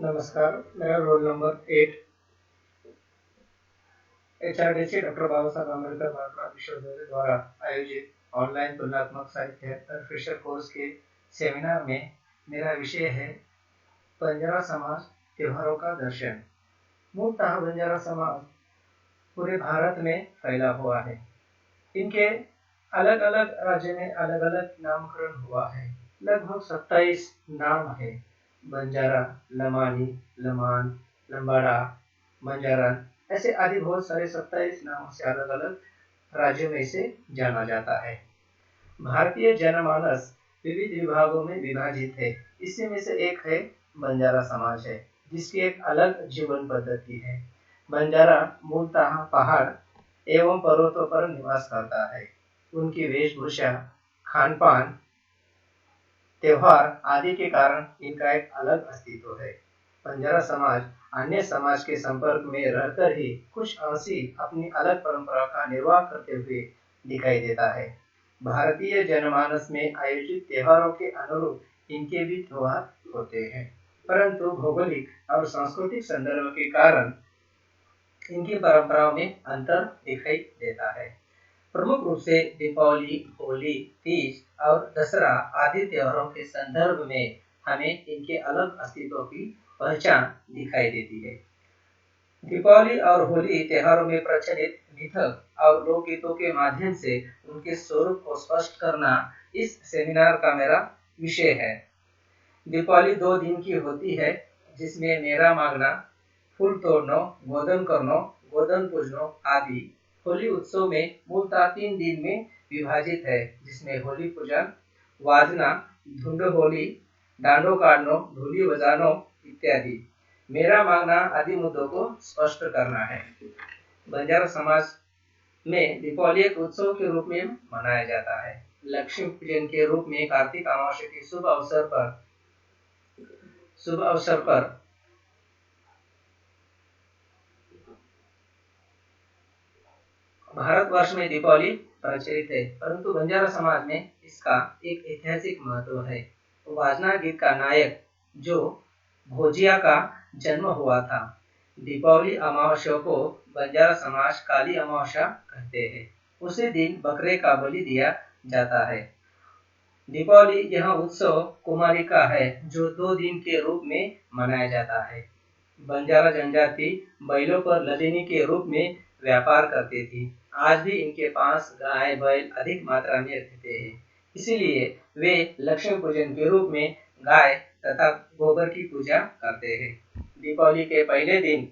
नमस्कार, मेरा roll number 8 HRDC doctor बाबा साहब अम्बेडकर भारत विश्वविद्यालय द्वारा आयोजित ऑनलाइन तुलनात्मक साहित्य फ्रेशर कोर्स के सेमिनार में मेरा विषय है बंजारा समाज त्योहारों का दर्शन। मूलतः बंजारा समाज पूरे भारत में फैला हुआ है। इनके अलग अलग राज्य में अलग अलग नामकरण हुआ है। लगभग 27 नाम है। बंजारा, लमानी, लमान, लंबाड़ा, बंजारन, ऐसे आदि बहुत सारे 27 नामों से अलग अलग राज्यों में से जाना जाता है। भारतीय जनमानस विविध विभागों में विभाजित है। इसी में से एक है बंजारा समाज है, जिसकी एक अलग जीवन पद्धति है। बंजारा मूलतः पहाड़ एवं पर्वतों पर निवास करता है। उनकी वेशभूषा, खान पान, त्योहार आदि के कारण इनका एक अलग अस्तित्व है। बंजारा समाज अन्य समाज के संपर्क में रहकर ही कुछ अंशी अपनी अलग परंपरा का निर्वाह करते हुए दिखाई देता है। भारतीय जनमानस में आयोजित त्योहारों के अनुरूप इनके भी त्योहार होते हैं, परंतु भौगोलिक और सांस्कृतिक संदर्भ के कारण इनकी परंपराओं में अंतर दिखाई देता है। प्रमुख रूप से दीपावली, होली, तीज और दशहरा आदि त्योहारों के संदर्भ में हमें इनके अलग अस्तित्व की पहचान दिखाई देती है। दीपावली और होली त्योहारों में प्रचलित मिथक और लोकगीतों के माध्यम से उनके स्वरूप को स्पष्ट करना इस सेमिनार का मेरा विषय है। दीपावली 2 दिन की होती है, जिसमें मेरा मांगना, फूल तोड़ना, गोधन करना, गोधन पूजनो आदि। होली उत्सव में मूलतः 3 दिन में विभाजित है, जिसमें होली पूजन, वाजना, धुंड होली, डांडो काटनो, ढोली बजानो इत्यादि। मेरा मांगना आदि मुद्दों को स्पष्ट करना है। बंजारा समाज में दीपावली एक उत्सव के रूप में मनाया जाता है। लक्ष्मी पूजन के रूप में कार्तिक अमावस्या के शुभ अवसर पर भारतवर्ष में दीपावली प्रचलित है, परंतु बंजारा समाज में इसका एक ऐतिहासिक महत्व है। वाजना गीत का नायक जो भोजिया का जन्म हुआ था। दीपावली अमावस्या को बंजारा समाज काली अमावस्या कहते हैं। उसी दिन बकरे का बलि दिया जाता है। दीपावली यह उत्सव कुमारी का है, जो 2 दिन के रूप में मनाया जाता है। बंजारा जनजाति बैलों पर लदिनी के रूप में व्यापार करती थी। आज भी इनके पास गाय बैल अधिक मात्रा में रहते हैं, इसीलिए वे लक्ष्मी पूजन के रूप में गाय तथा गोबर की पूजा करते हैं। दीपावली के पहले दिन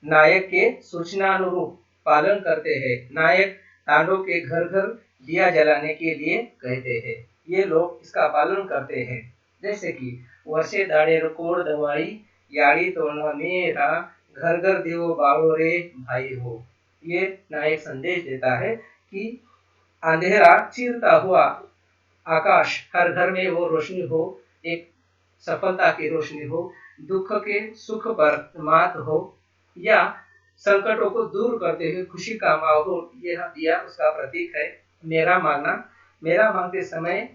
नायक के सूचनानुरूप पालन करते हैं। नायक तांडों के घर घर दिया जलाने के लिए कहते हैं। ये लोग इसका पालन करते हैं, जैसे कि वर्षे दाड़े कोड़ दवाई याड़ी तोड़ना मेरा, घर घर दियो बाड़ो रे भाई हो। ये नायक संदेश देता है कि अंधेरा चीरता हुआ आकाश, हर घर में वो रोशनी हो, एक सफलता की रोशनी हो, दुख के सुख पर मात हो, या संकटों को दूर करते हुए खुशी का माहौल, यह दिया उसका प्रतीक है। मेरा मांगते समय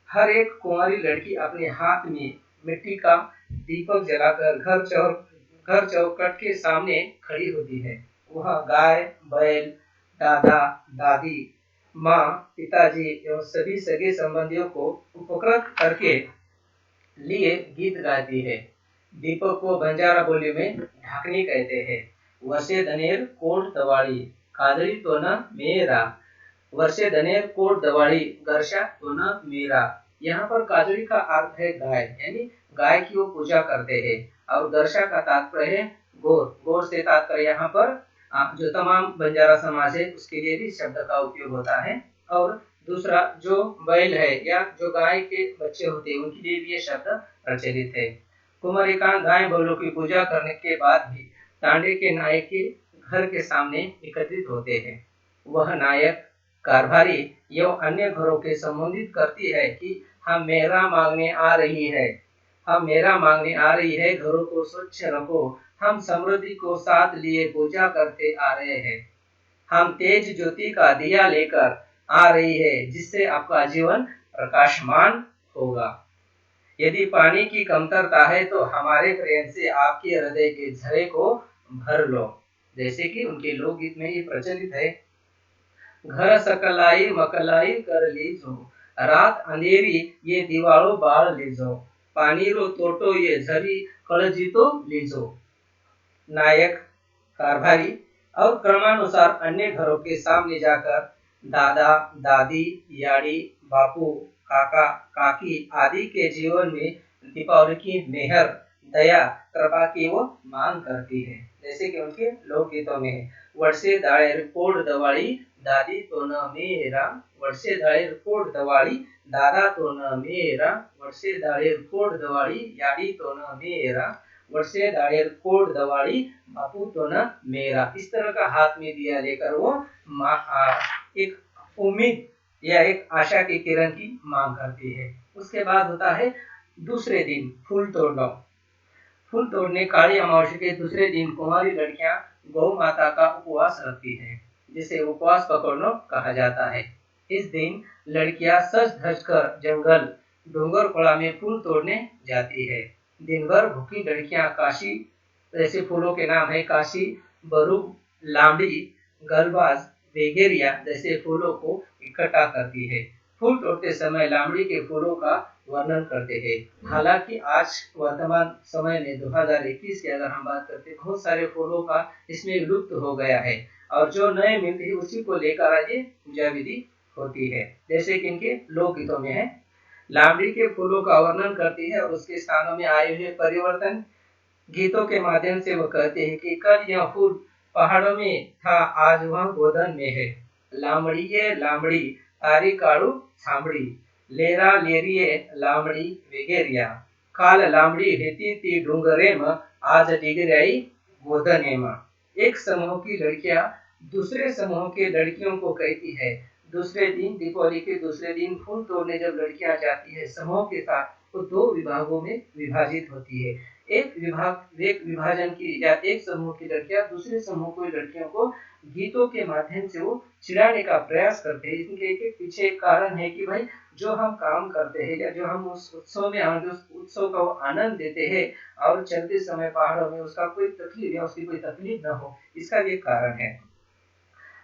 हर एक कुंवारी लड़की अपने हाथ में मिट्टी का दीपक जलाकर घर चौखट के सामने खड़ी होती है। वह गाय बैल, दादा दादी, माँ पिताजी एवं सभी सगे संबंधियों को उपकृत करके लिए गीत गाती है। दीपक को बंजारा बोली में ढाकनी कहते हैं। वर्षे दनेर कोट दवाड़ी, कादड़ी तो न मेरा। वर्षे दनेर कोट दवाड़ी, गर्षा तो न मेरा। यहाँ पर काजड़ी का अर्थ है गाय, यानी गाय की वो पूजा करते हैं। और गर्षा का तात्पर्य है गोर से तात्पर्य यहाँ पर जो तमाम बंजारा समाज है उसके लिए भी शब्द का उपयोग होता है। और दूसरा जो बैल है या जो गाय के बच्चे होते हैं उनके लिए भी ये शब्द प्रचलित है। कुमारिका गाय बैलों की पूजा करने के बाद भी तांडे के नायक के घर के सामने एकत्रित होते हैं। वह नायक कारभारी एवं अन्य घरों के संबोधित करती है कि हम मेरा मांगने आ रही है, घरों को स्वच्छ रखो, हम समृद्धि को साथ लिए पूजा करते आ रहे हैं, हम तेज ज्योति का दिया लेकर आ रही है, जिससे आपका जीवन प्रकाशमान होगा। यदि पानी की कमतरता है तो हमारे प्रेम से आपके हृदय के झरे को भर लो। जैसे कि उनके लोकगीत में ये प्रचलित है। घर सकलाई मकलाई कर लीजो, रात अंधेरी ये दीवारों बाढ़ लीजो, पानी रो तोटो ये झरी कलजी तो लीजो। नायक कारभारी और क्रमानुसार अन्य घरों के सामने जाकर दादा दादी याड़ी बापू काका काकी आदि के जीवन में दीपावली की मेहर दया कृपा की वो मांग करती है। जैसे कि उनके लोकगीतों में है, वर्षे दाड़ेर कोड दवाड़ी दादी तो न मेरा, वर्षे दाड़ेर कोड दवाड़ी दादा तो न मेरा, वर्षे दाड़ेर कोड दवाड़ी याड़ी तो न मेरा, वर्षे दाड़ेर कोड दवाड़ी बापू तो न मेरा। इस तरह का हाथ में दिया लेकर वो एक उम्मीद या एक आशा की किरण की मांग करती है। उसके बाद होता है दूसरे दिन फूल तोड़ना। फूल तोड़ने काली अमावस्या के दूसरे दिन कुंवारी लड़कियां गौ माता का उपवास रखती है, जिसे उपवास पकड़ना कहा जाता है। इस दिन लड़कियां सज धज कर जंगल डोंगर कोड़ा में फूल तोड़ने जाती है। दिन भर भूखी लड़कियां काशी, ऐसे फूलों के नाम है काशी, बरूब, लामड़ी, गलबाज, वेगेरिया जैसे फूलों को इकट्ठा करती है। फूल तोड़ते समय लामड़ी के फूलों का वर्णन करते हैं। हालांकि आज वर्तमान समय में 2021 की अगर हम बात करते हैं, बहुत सारे फूलों का इसमें लुप्त हो गया है और जो नए मिलते हैं उसी को लेकर आज ये पूजा विधि होती है। जैसे कि इनके लोकगीतों में है, लामड़ी के फूलों का वर्णन करती है और उसके स्थानों में आए हुए परिवर्तन गीतों के माध्यम से वो कहते हैं कि कल यह फूल पहाड़ों में था, आज वह गोदन में है। लामड़ी ये लामड़ी तारी काड़ू छामड़ी, लेरा लेरिये लामड़ी वेगेरिया, काल लामड़ी हेती ती डूंगरेम, आज डिगराई गोदनेम। एक समूह की लड़कियां दूसरे समूह के लड़कियों को कहती है, दूसरे दिन दीपावली के दूसरे दिन फूल तोड़ने जब लड़कियां जाती है समूह के साथ, तो दो विभागों में विभाजित होती है। एक विभाजन की या एक समूह की लड़कियां दूसरे समूह की लड़कियों को गीतों के माध्यम से वो चिढ़ाने का प्रयास करते हैं। इनके एक पीछे एक कारण है कि भाई जो हम काम करते हैं या जो हम उस उत्सव में उस उत्सव का आनंद देते हैं और चलते समय पहाड़ों में उसका कोई तकलीफ या उसकी कोई तकलीफ न हो, इसका भी कारण है।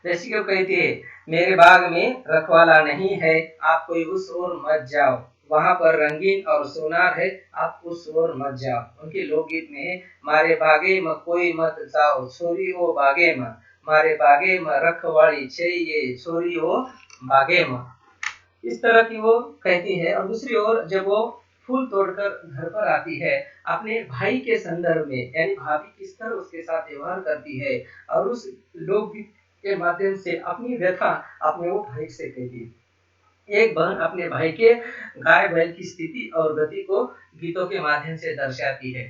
जैसे कि कहती है, मेरे बाग में रखवाला नहीं है, आप कोई उस ओर मत जाओ, वहां पर रंगीन और सोनार है, आप उस ओर मत जाओ। उनके लोकगीत में मारे बागे में कोई मत जाओ, छोरी हो बागे में, मारे बागे में रखवाली चाहिए, छोरी हो बागे में। इस तरह की वो कहती है। और दूसरी ओर जब वो फूल तोड़कर घर पर आती है, अपने भाई के संदर्भ में यानी भाभी किस तरह उसके साथ व्यवहार करती है और उस लोकगीत के माध्यम से अपनी व्यथा अपने वो भाई से कहती है। एक बहन अपने भाई के गाय बैल की स्थिति और गति को गीतों के माध्यम से दर्शाती है।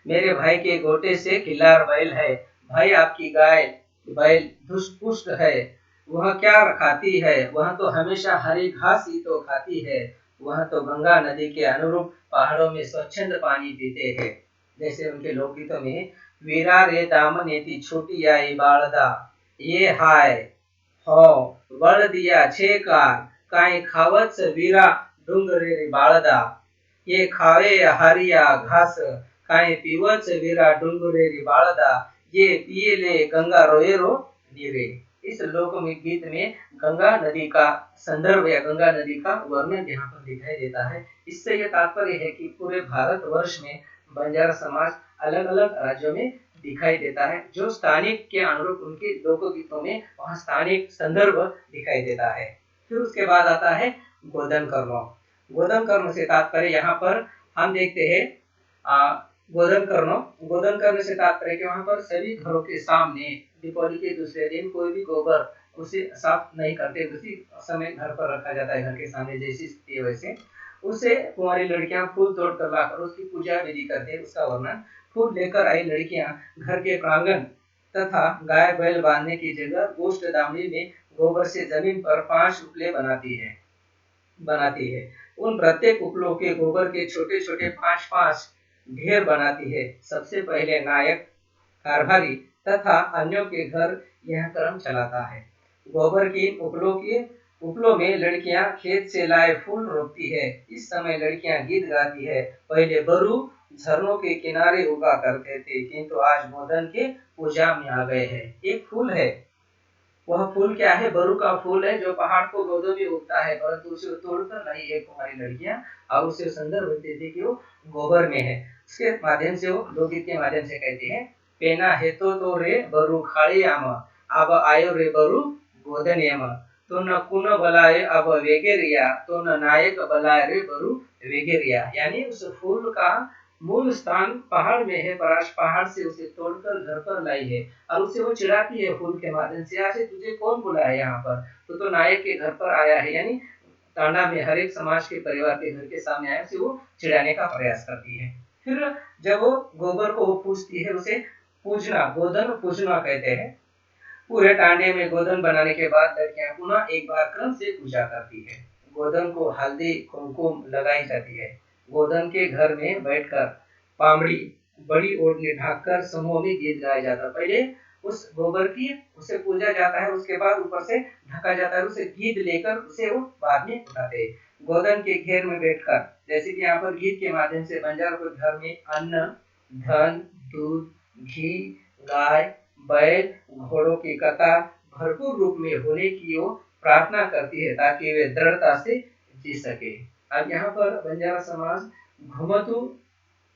मेरे भाई के गोटे से खिलार बैल है, भाई आपकी गाय बैल दुष्ट पुष्ट है, वह क्या खाती है, वह तो हमेशा हरी घास ही तो खाती है, वह तो गंगा नदी के अनुरूप पहाड़ों में स्वच्छंद पानी पीते हैं। जैसे उनके लोकगीतों में, वीरा रे दामनेती छोटी आई बालदा, ये हाय हो बल दिया छे कार, काई खावत वीरा डूंगरे रे बालदा, ये खावे हरिया घास, काई पीवत वीरा डूंगरे रे बालदा, ये पिए ले गंगा रोएरो नीरे। इस लोक में गीत में गंगा नदी का संदर्भ या गंगा नदी का वर्णन यहाँ पर दिखाई देता है। इससे यह तात्पर्य है कि पूरे भारतवर्ष में बंजारा समाज अलग अलग राज्यों में दिखाई देता है, जो स्थानिक के अनुरूप उनके लोक गीतों में वहाँ स्थानिक संदर्भ दिखाई देता है। फिर उसके बाद आता है गोधन कर्म। गोधन कर्म से तात्पर्य यहाँ पर हम देखते हैं गोधन कर्म से तात्पर्य कि वहाँ पर सभी घरों के सामने दीपावली के दूसरे दिन कोई भी गोबर उसे साफ नहीं करते, उसी समय घर पर रखा जाता है, घर के सामने जैसी स्थिति है वैसे उसे कुंवारी लड़कियां फूल तोड़ कर लाकर उसकी पूजा विधि करते हैं। उसका वर्णन, फूल लेकर आई लड़कियां घर के प्रांगण तथा गाय बैल बांधने की जगह गोष्ठ दामड़ी में गोबर से जमीन पर 5 उपले बनाती है। उन प्रत्येक उपलों के गोबर के छोटे छोटे 5-5 ढेर बनाती है। सबसे पहले नायक कारभारी तथा अन्यों के घर यह क्रम चलाता है। गोबर की उपलों के उपलों में लड़कियां खेत से लाए फूल रोपती है। इस समय लड़कियां गीत गाती है। पहले बरु झरनों के किनारे उगा करते थे, किंतु आज गोधन के पूजा में आ गए हैं। एक फूल है, वह फूल क्या है? बरु का फूल है, जो पहाड़ को गोदों में उगता है, परंतु उसे तोड़कर लाई है कुमारी लड़कियां और उसे सुंदर बनती थी कि वो गोबर में है। उसके माध्यम से वो लोकगीत के माध्यम से कहती है, पेना हेतो तो रे बरु खाड़ी आम, अब आयो रे बरु गोदन यम, तो न कुन बलाए अब वेगेरिया, तो न नायक बलाए रे बरु वेगेरिया। यानी उस फूल का मूल स्थान पहाड़ में है, पराश पहाड़ से उसे तोड़कर घर पर लाई है और उसे वो चिढ़ाती है फूल के माध्यम से, आज तुझे कौन बुलाया यहाँ पर? तो नायक के घर पर आया है। यानी तांडा में हर एक समाज के परिवार के घर के सामने आया, उसे वो चिढ़ाने का प्रयास करती है। फिर जब वो गोबर को वो पूजती है, उसे पूजना, गोधन पूजना कहते हैं। पूरे टांडे में गोधन बनाने के बाद लड़कियां पुनः एक बार क्रम से पूजा करती है। गोधन को हल्दी कुमकुम लगाई जाती है। गोधन के घर में बैठकर पामड़ी बड़ी ओढ़नी ढाककर समूह में गीत गाया जाता है। पहले उस गोबर की उसे पूजा जाता है, उसके बाद ऊपर से ढका जाता है, उसे गीत लेकर उसे वो बाद में उठाते हैं। गोधन के घेर में बैठकर, जैसे कि यहाँ पर गीत के माध्यम से बंजारों के घर में अन्न, धन, दूध, घी, गाय, बैल, घोड़ों की कतार भरपूर रूप में होने की वो प्रार्थना करती है, ताकि वे दृढ़ता से जी सके। अब यहाँ पर बंजारा समाज घुमतू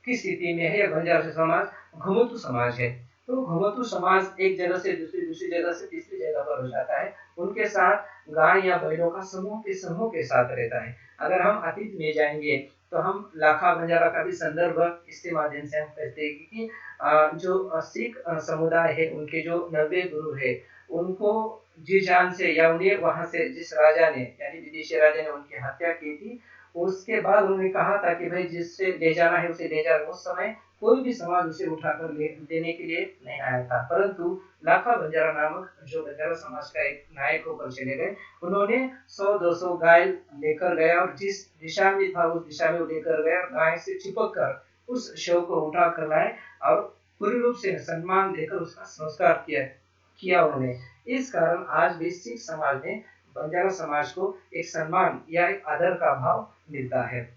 की स्थिति में है, या बंजारा समाज घुमतू समाज है। तो घुमतू समाज एक जगह से दूसरी, दूसरी जगह से तीसरी जगह पर हो जाता है। उनके साथ गाय या बैलों का समूह के साथ रहता है। अगर हम अतीत में जाएंगे तो हम लाखा बंजारा का भी संदर्भ इसके माध्यम से हम कहते हैं कि जो सिख समुदाय है, उनके जो 90 गुरु है, उनको जी जान से या उन्हें वहां से जिस राजा ने, यानी विदेशी राजा ने उनकी हत्या की थी, उसके बाद उन्होंने कहा था कि भाई जिससे ले जाना है उसे ले जाना। उस समय कोई भी समाज उसे उठाकर देने के लिए नहीं आया था, परंतु लाखा बंजारा नामक जो बंजारा समाज का एक नायक होकर चले गए, उन्होंने 100-200 गाय लेकर गए और जिस दिशा में था उस दिशा में लेकर गए और गाय से चिपक कर उस शव को उठा कर लाए और पूर्ण रूप से सम्मान देकर उसका संस्कार किया उन्होंने। इस कारण आज भी सिख समाज में बंजारा समाज को एक सम्मान या एक आदर का भाव मिलता है।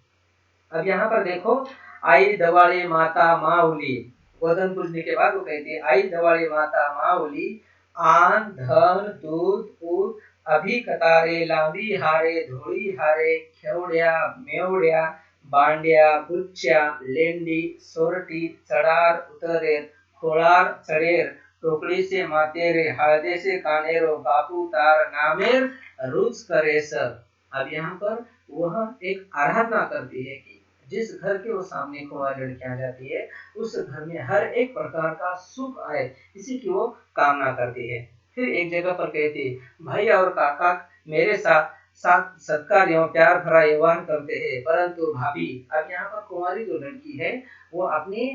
अब यहाँ पर देखो, आई दवाड़े माता माउली, गोधन पूजने के बाद वो कहती है, आई दवाड़े माता माउली, आन धन दूध पूत अभी कतारे लांदी हारे धोड़ी हारे खेवड़िया मेवड़िया बांडिया बुच्चा लेंडी सोरटी चढ़ार उतरेर खोलार चढ़ेर टोकड़ी से मातेरे हळदे से कानेरो बापू तार नामेर रुच करे सब। अब यहाँ पर वह एक आराधना करती है कि जिस घर के वो सामने कुंवारी लड़कियां जाती है, उस घर में हर एक प्रकार का सुख आए, इसी की वो कामना करती है। फिर एक जगह पर कहती है, भैया और काका मेरे साथ साथ सत्कार एवं प्यार भरा व्यवहार करते हैं, परंतु भाभी, अब यहाँ पर कुंवारी जो लड़की है वो अपने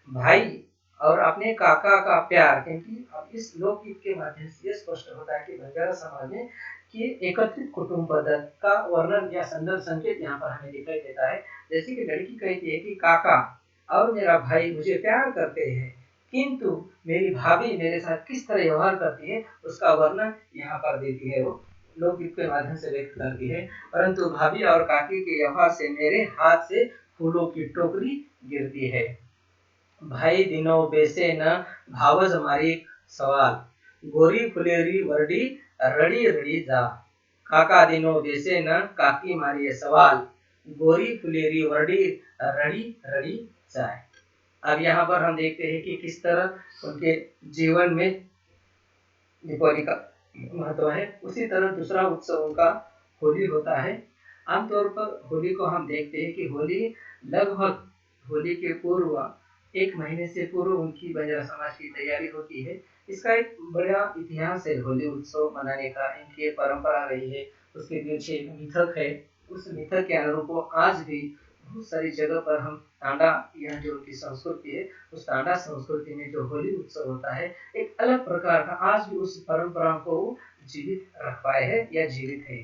भाई और अपने काका का प्यार, क्योंकि अब इस लोकगीत के माध्यम से स्पष्ट होता है कि बंजारा समाज में कि एकत्रित कुटुंब पद्धति का वर्णन या संदर्भ संकेत यहाँ पर हमें दिखाई देता है। जैसे कि लड़की कहती है कि काका और मेरा भाई मुझे प्यार करते हैं, किंतु मेरी भाभी मेरे साथ किस तरह व्यवहार करती है उसका वर्णन यहाँ पर देती है, वो लोकगीत के माध्यम से व्यक्त करती है। परंतु भाभी और काकी के व्यवहार से मेरे हाथ से फूलों की टोकरी गिरती है। भाई दिनों बेसे न भावज हमारी सवाल, गोरी फुलेरी वर्डी रड़ी रड़ी जा, काका दिनों बेसे न काकी मारी सवाल, गोरी फुलेरी वर्डी रड़ी रड़ी जाए। अब यहाँ पर हम देखते हैं कि किस तरह उनके जीवन में दीपावली का महत्व है। उसी तरह दूसरा उत्सव उनका होली होता है। आमतौर पर होली को हम देखते हैं कि होली लगभग होली के पूर्व 1 महीने से पूर्व उनकी बंजारा समाज की तैयारी होती है। इसका एक बड़ा इतिहास है होली उत्सव मनाने का, इनकी परंपरा रही है, उसके पीछे एक मिथक है। उस मिथक के अनुरूप आज भी बहुत सारी जगह पर हम तांडा, यह जो उनकी संस्कृति है, उस तांडा संस्कृति में जो होली उत्सव होता है एक अलग प्रकार का, आज भी उस परंपरा को जीवित रख पाए है या जीवित है।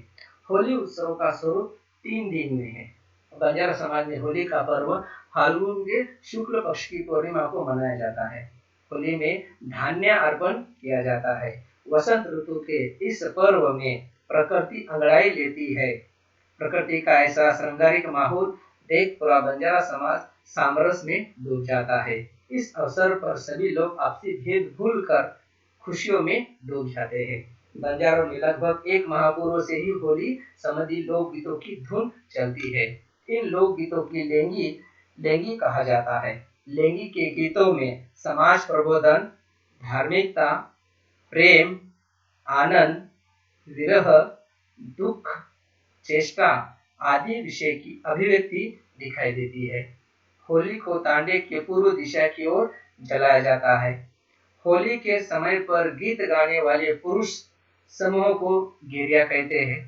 होली उत्सव का स्वरूप 3 दिन में है। बंजारा समाज में होली का पर्व फाल्गुन के शुक्ल पक्ष की पूर्णिमा को मनाया जाता है। होली में धान्य अर्पण किया जाता है। वसंत ऋतु के इस पर्व में प्रकृति अंगड़ाई लेती है। प्रकृति का ऐसा श्रृंगारिक माहौल देख पूरा बंजारा समाज सामरस में डूब जाता है। इस अवसर पर सभी लोग आपसी भेद भूल कर खुशियों में डूब जाते हैं। बंजारों में लगभग एक माह पूर्व से ही होली संबंधी लोकगीतों की धुन चलती है। इन लोकगीतों की लेंगी लेंगी कहा जाता है। लेंगी के गीतों में समाज प्रबोधन, धार्मिकता, प्रेम, आनंद, विरह, दुख, चेष्टा आदि विषय की अभिव्यक्ति दिखाई देती है। होली को तांडे के पूर्व दिशा की ओर जलाया जाता है। होली के समय पर गीत गाने वाले पुरुष समूह को गेरिया कहते हैं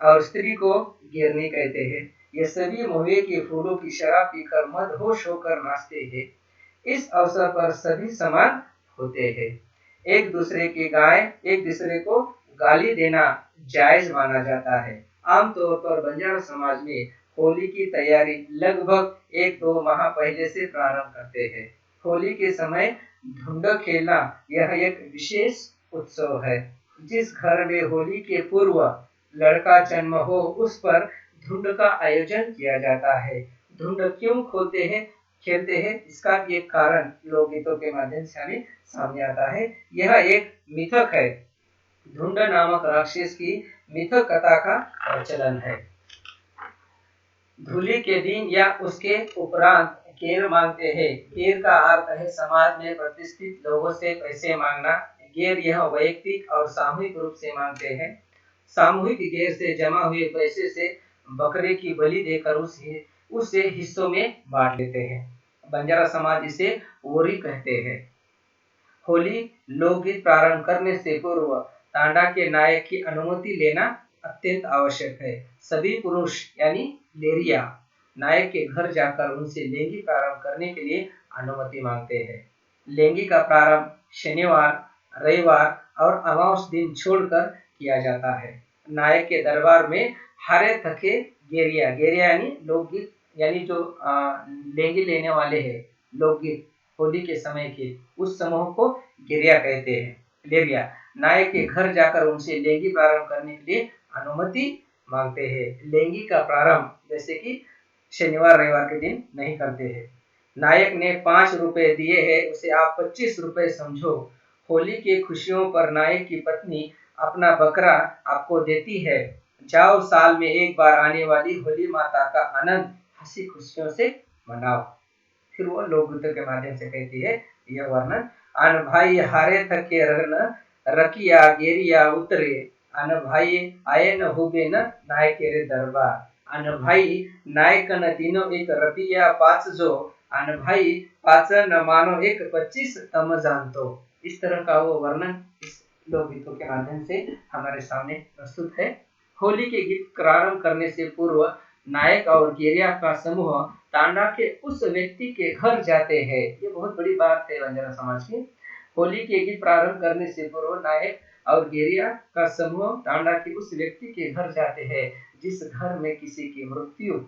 और स्त्री को गेरनी कहते हैं। ये सभी महुए के फूलों की शराब पीकर मदहोश होकर नाचते हैं। इस अवसर पर सभी समान होते हैं। एक दूसरे को गाली देना जायज माना जाता है। आमतौर पर बंजारा समाज में होली की तैयारी लगभग 1-2 माह पहले से प्रारंभ करते हैं। होली के समय धुंड खेलना यह एक विशेष उत्सव है। जिस घर में होली के पूर्व लड़का जन्म हो उस पर धुंड का आयोजन किया जाता है। धुंड क्यों खेलते हैं इसका एक कारण लोकगीतों के माध्यम से हमें सामने आता है। यह एक मिथक है। धुंड नामक राक्षस की मिथक कथा का प्रचलन है। धूली के दिन या उसके उपरांत गेर मांगते हैं। गेर का अर्थ है समाज में प्रतिष्ठित लोगों से पैसे मांगना। गेर यह वैयक्तिक और सामूहिक रूप से मांगते हैं। सामूहिक गेर से जमा हुए पैसे से बकरे की बलि देकर उसे हिस्सों में बांट लेते हैं। बंजारा समाज इसे ओरी कहते हैं। होली लोकगीत प्रारंभ करने से पूर्व तांडा के नायक की अनुमति लेना अत्यंत आवश्यक है। सभी पुरुष यानी लेरिया नायक के घर जाकर उनसे लेंगी प्रारंभ करने के लिए अनुमति मांगते हैं। लेंगी का प्रारंभ शनिवार, रविवार और अमावस दिन छोड़कर किया जाता है। नायक के दरबार में हारे थके गेरिया यानी लोकगीत यानी जो लेंगी लेने वाले हैं लोकगीत होली के समय के उस समूह को गेरिया कहते हैं। लेरिया नायक के घर जाकर उनसे लेंगी प्रारंभ करने के लिए अनुमति मांगते हैं। लेंगी का प्रारंभ जैसे कि शनिवार रविवार के दिन नहीं करते हैं। नायक ने 5 रुपए दिए हैं उसे आप 25 रुपए समझो। होली के खुशियों पर नायक की पत्नी अपना बकरा आपको देती है। जाओ साल में एक बार आने वाली होली माता का आनंद हंसी खुशियों से मनाओ। फिर वो लोकगीतों के माध्यम से कहती है यह वर्णन। अन भाई हारे थके रन रकिया गेरिया उतरे। अन भाई आये न हुबे न नायक रे दरबार। अन भाई नायक न तीनों एक रपिया 5 जो। अन भाई 5 न मानो एक 25 तम जानतो। इस तरह का वो वर्णन इस लोकगीतों के माध्यम से हमारे सामने प्रस्तुत है। होली के गीत प्रारंभ करने से पूर्व नायक और गेरिया का समूह तांडा के उस व्यक्ति के घर जाते हैं। ये बहुत बड़ी बात है बंजारा समाज की। होली के गीत प्रारंभ करने से पूर्व नायक और गेरिया का समूह तांडा के उस व्यक्ति के घर जाते हैं जिस घर में किसी की मृत्यु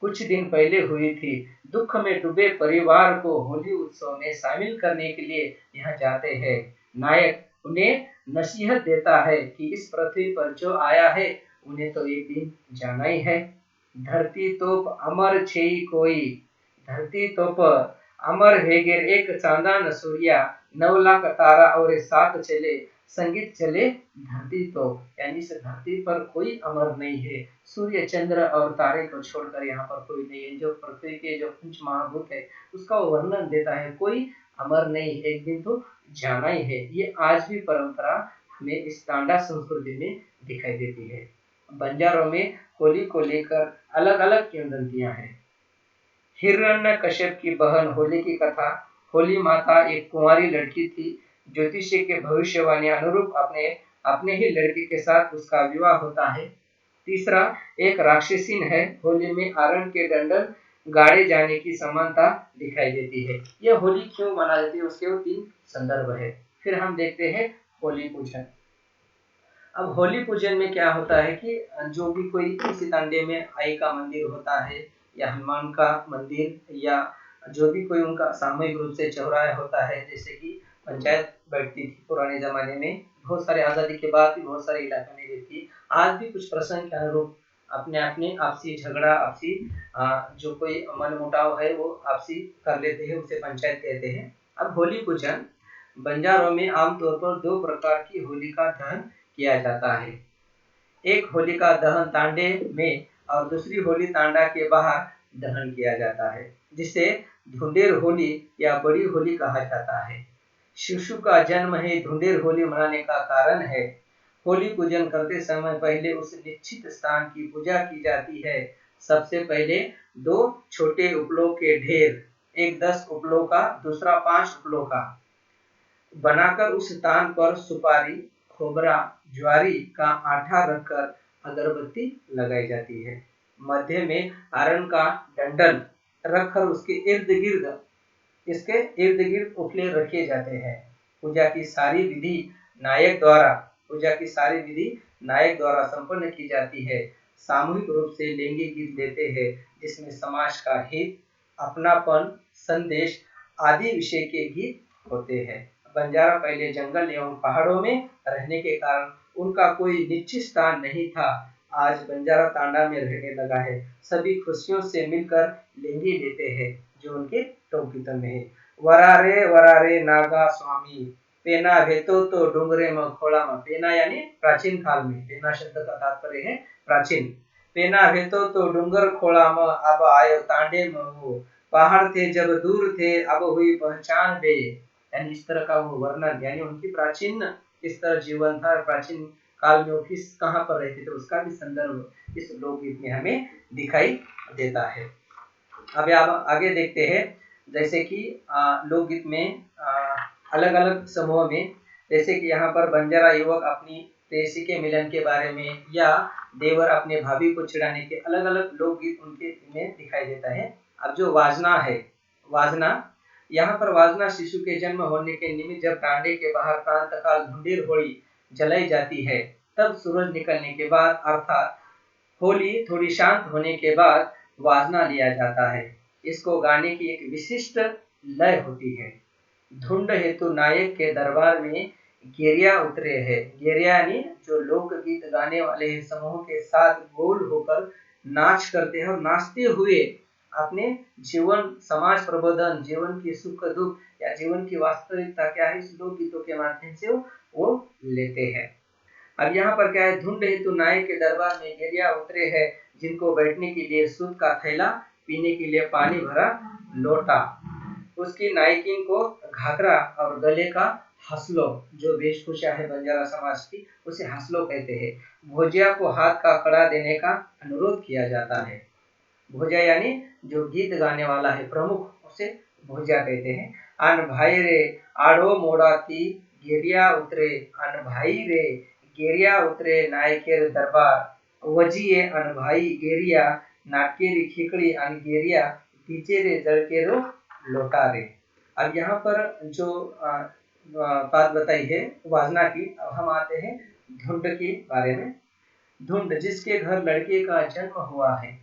कुछ दिन पहले हुई थी। दुख में डूबे परिवार को होली उत्सव में शामिल करने के लिए यहाँ जाते हैं। नायक उन्हें नसीहत देता है कि इस पृथ्वी पर जो आया है उन्हें तो एक दिन जाना ही है। धरती तोप अमर छेई कोई। धरती तोप अमर हेगेर एक चांदान सूर्या 9 लाख तारा और 7 चले संगीत चले धरती तो यानी इस धरती पर कोई अमर नहीं है। सूर्य चंद्र और तारे को छोड़कर यहाँ पर कोई नहीं है। जो पृथ्वी के जो पंच महाभूत है उसका वर्णन देता है। कोई अमर नहीं, एक दिन तो जाना ही है। ये आज भी परंपरा हमें इस तांडा संस्कृति में दिखाई देती है। बंजारों में होली को लेकर अलग अलग किंवदंतियां हैं। हिरण्यकश्यप की बहन होली की कथा। होली माता एक कुंवारी लड़की थी। ज्योतिषी के भविष्यवाणी अनुरूप अपने ही लड़की के साथ उसका विवाह होता है। तीसरा एक राक्षसीन है। होली में आरण के डंडल गाड़े जाने की समानता दिखाई देती है। यह होली क्यों मनाई जाती है उसके 3 संदर्भ है। फिर हम देखते हैं होली पूजन। अब होली पूजन में क्या होता है कि जो भी कोई किसी तांडे में आई का मंदिर होता है या हनुमान का मंदिर या जो भी कोई उनका सामूहिक रूप से चौराहा होता है, जैसे कि पंचायत बैठती थी पुराने जमाने में, बहुत सारे आजादी के बाद भी बहुत सारे इलाकों में भी थी। आज भी कुछ प्रसंग के अनुरूप अपने अपने आपसी झगड़ा, आपसी जो कोई मनमुटाव है वो आपसी कर लेते हैं, उसे पंचायत कहते हैं। अब होली पूजन बंजारों में आमतौर पर दो प्रकार की होली का दहन किया जाता है। एक होलिका दहन तांडे में और दूसरी होली तांडा के बाहर दहन किया जाता है, जिसे धुंडेर होली या बड़ी होली कहा जाता है। शिशु का जन्म ही धुंडेर होली मनाने का कारण है। होली पूजन करते समय पहले उस निश्चित स्थान की पूजा की जाती है। सबसे पहले दो छोटे उपलों के ढेर, एक 10 उपलों का, दूसरा 5 उपलों का, बनाकर उस स्थान पर सुपारी, खोबरा, ज्वारी का आटा रखकर अगरबत्ती लगाई जाती है। मध्य में आरण का डंडल रखकर इसके इर्द गिर्द उपले रखे जाते हैं। पूजा की सारी विधि नायक द्वारा संपन्न की जाती है। सामूहिक रूप से लेंगे गीत देते हैं, जिसमें समाज का हित, अपनापन, संदेश आदि विषय के गीत होते हैं। बंजारा पहले जंगल एवं पहाड़ों में रहने के कारण उनका कोई निश्चित स्थान नहीं था। आज बंजारा तांडा में रहने लगा है। सभी खुशियों से मिलकर लेंगे लेते हैं, जो उनके टोकगीतों में है। वरारे वरारे नागा स्वामी, पेना भेतो तो डूंगरे में खोला में। पेना यानी प्राचीन काल में, पेना शब्द का तात्पर्य है प्राचीन। पेना भेतो तो डूंगर खोला में, अब आयो तांडे में हो। पहाड़ थे जब दूर थे, अब हुई पहचान बे। यानी इस तरह का वो वर्णन, यानी उनकी प्राचीन इस तरह जीवन था, प्राचीन काल में वो किस कहाँ पर रहते थे उसका भी संदर्भ इस लोकगीत में हमें दिखाई देता है। अब आप आगे देखते हैं, जैसे कि लोकगीत में अलग अलग समूह में, जैसे कि यहाँ पर बंजारा युवक अपनी प्रेयसी के मिलन के बारे में, या देवर अपने भाभी को चिढ़ाने के, अलग अलग लोकगीत उनके में दिखाई देता है। अब जो वाजना है, वाजना यहाँ पर वाजना शिशु के जन्म होने के निमित्त जब टांडे के बाहर प्रातःकाल धुंडेर होली जलाई जाती है, तब सूरज निकलने के बाद अर्थात होली थोड़ी शांत होने के बाद वाजना लिया जाता है। इसको गाने की एक विशिष्ट लय होती है। धुंड हेतु नायक के दरबार में गेरिया उतरे हैं। गेरिया यानी जो लोकगीत गाने वाले समूह के साथ गोल होकर नाच करते हैं और नाचते हुए अपने जीवन, समाज प्रबोधन, जीवन की सुख दुख या जीवन की वास्तविकता क्या है, इस लोकगीतों के माध्यम से वो लेते हैं। अब यहाँ पर क्या है, धुंड हेतु नायक के दरबार में गेरिया उतरे हैं, जिनको बैठने के लिए सूत का थैला, पीने के लिए पानी भरा लोटा, उसकी नायकिन को घाघरा और गले का हसलो, जो वेशभूषा है बंजारा समाज की, उसे हसलो कहते हैं। भोजिया को हाथ का कड़ा देने का अनुरोध किया जाता है। भोजिया यानी जो गीत गाने वाला है प्रमुख, उसे भोजिया कहते हैं। अन भाई रे आड़ो मोड़ाती गेरिया उतरे, अन भाई रे गेरिया उतरे नायकेर दरबार, वजिए अन भाई गेरिया, नाकेरी खिकड़ी अन गेरिया, दीजे रे जड़केरो लौटा रे। अब यहाँ पर जो बात बताई है वाजना की, अब हम आते हैं धुंड के बारे में। धुंड जिसके घर लड़के का जन्म हुआ है,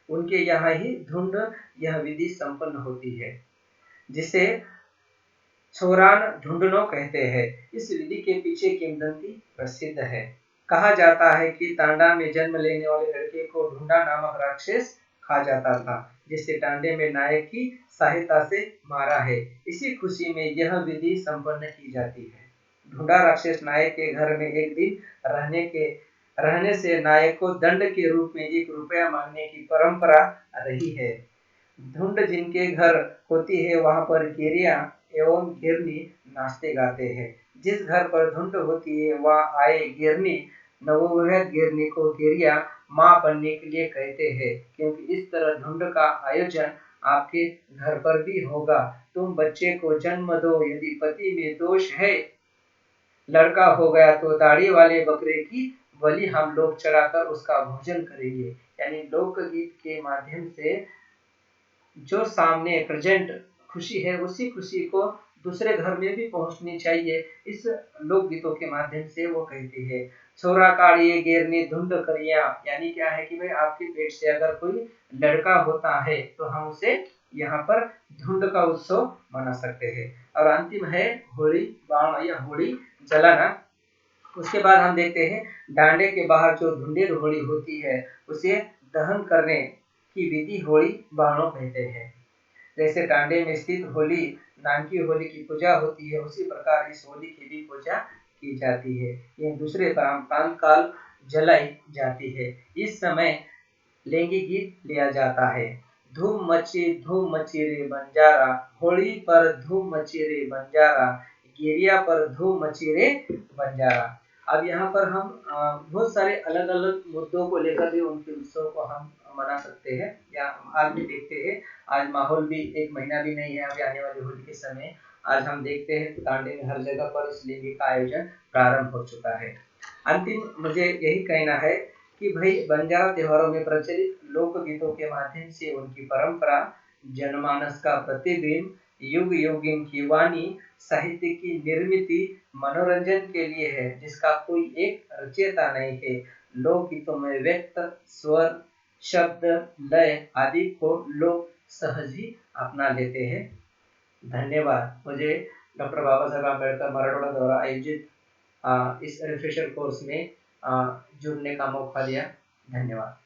उनके यहाँ ही धुंड यह विधि संपन्न होती है, जिसे छोरान ढूंढनो कहते हैं। इस विधि के पीछे किंवदंती प्रसिद्ध है। कहा जाता है कि तांडा में जन्म लेने वाले लड़के को ढूंढा नामक राक्षस खा जाता था, जिसे टांडे में नायक की सहायता से मारा है। इसी खुशी में यह विधि संपन्न की जाती है। ढूंढा राक्षस नायक के घर में एक दिन रहने से नायक को दंड के रूप में 1 रुपया मांगने की परंपरा रही है। धुंड जिनके घर होती है, वहां पर गेरिया एवं गिरनी नाचते गाते हैं। जिस घर पर धुंड होती है, वह आए गिरनी नवोविवाहित गिरनी को गेरिया माँ बनने के लिए कहते हैं, क्योंकि इस तरह धुंड का आयोजन आपके घर पर भी होगा। तुम बच्चे को जन्म दो, यदि पति में दोष है, लड़का हो गया तो दाढ़ी वाले बकरे की बलि हम लोग चढ़ाकर उसका भोजन करेंगे। यानी लोकगीत के माध्यम से जो सामने प्रेजेंट खुशी है, उसी खुशी को दूसरे घर में भी पहुंचनी चाहिए। इस लोकगीतों के माध्यम से वो कहती है। छोरा काड़िए गेरनी धुंड करिया, यानी क्या है कि भाई आपके पेट से अगर कोई लड़का होता है तो हम उसे यहाँ पर धुंड का उत्सव मना सकते हैं। और अंतिम है होली बाण या होली जलाना। उसके बाद हम देखते हैं डांडे के बाहर जो धुंडेर होली होती है उसे दहन करने की विधि होली बाणों कहते हैं। जैसे डांडे में स्थित होली नानकी होली की पूजा होती है, उसी प्रकार इस होली की भी पूजा की जाती है। यह दूसरे प्रांत काल जलाई जाती है। इस समय लैंगिक गीत लिया जाता है। धूम मची रे बंजारा, होली पर धूम मची रे बंजारा, गिरिया पर धूम मची रे बंजारा। अब यहाँ पर हम बहुत सारे अलग अलग मुद्दों को लेकर भी उनके उत्सव को हम मना सकते हैं या आज भी देखते हैं। आज माहौल भी एक महीना भी नहीं है अभी आने वाली होली के समय। आज हम देखते हैं तांडे में हर जगह पर इस लैंगिक का आयोजन प्रारंभ हो चुका है। अंतिम मुझे यही कहना है कि भाई बंजारा त्योहारों में प्रचलित लोकगीतों के माध्यम से उनकी परंपरा, जनमानस का प्रतिबिंब, युग योगिन की वाणी, साहित्य की निर्मिति मनोरंजन के लिए है जिसका कोई एक रचयिता नहीं है। लोकगीतों में व्यक्त स्वर, शब्द, लय आदि को लोग सहज ही अपना लेते हैं। धन्यवाद। मुझे डॉक्टर बाबा साहब अम्बेडकर मराठवाड़ा द्वारा आयोजित इस रिफ्रेशर कोर्स में जुड़ने का मौका दिया। धन्यवाद।